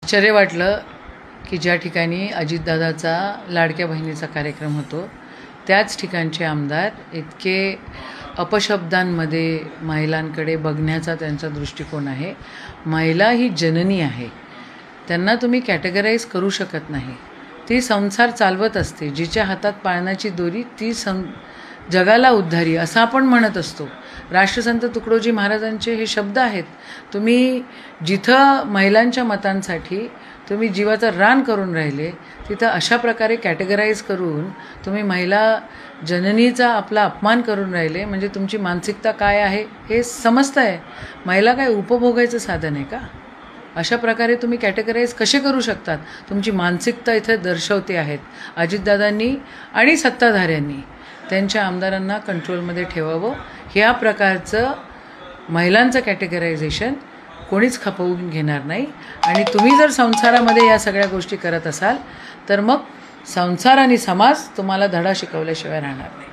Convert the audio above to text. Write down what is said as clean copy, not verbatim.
आश्चर्य वाटलं की ज्या ठिकाणी अजितदादाचा लाडक्या बहिणीचा कार्यक्रम होतो त्याच ठिकाणचे आमदार इतके अपशब्दांमध्ये महिलांकडे बघण्याचा त्यांचा दृष्टिकोन आहे. महिला ही जननी आहे, त्यांना तुम्ही कॅटेगराईज करू शकत नाही. ती संसार चालवत असते, जिच्या हातात पाळण्याची दोरी ती जगाला उद्धारी असं आपण म्हणत असतो. राष्ट्रसंत तुकडोजी महाराजांचे हे शब्द आहेत. तुम्ही जिथं महिलांच्या मतांसाठी तुम्ही जीवाचं रान करून राहिले तिथं अशा प्रकारे कॅटेगराईज करून तुम्ही महिला जननीचा आपला अपमान करून राहिले, म्हणजे तुमची मानसिकता काय आहे हे समजतं आहे. महिला काय उपभोगायचं साधन आहे का? अशा प्रकारे तुम्ही कॅटेगराईज कसे करू शकतात? तुमची मानसिकता इथे दर्शवते आहेत. अजितदादांनी आणि सत्ताधाऱ्यांनी त्यांच्या आमदारांना कंट्रोलमध्ये ठेवावं. ह्या प्रकारचं महिलांचं कॅटेगरायझेशन कोणीच खपवून घेणार नाही. आणि तुम्ही जर संसारामध्ये या सगळ्या गोष्टी करत असाल तर मग संसार आणि समाज तुम्हाला धडा शिकवल्याशिवाय राहणार नाही.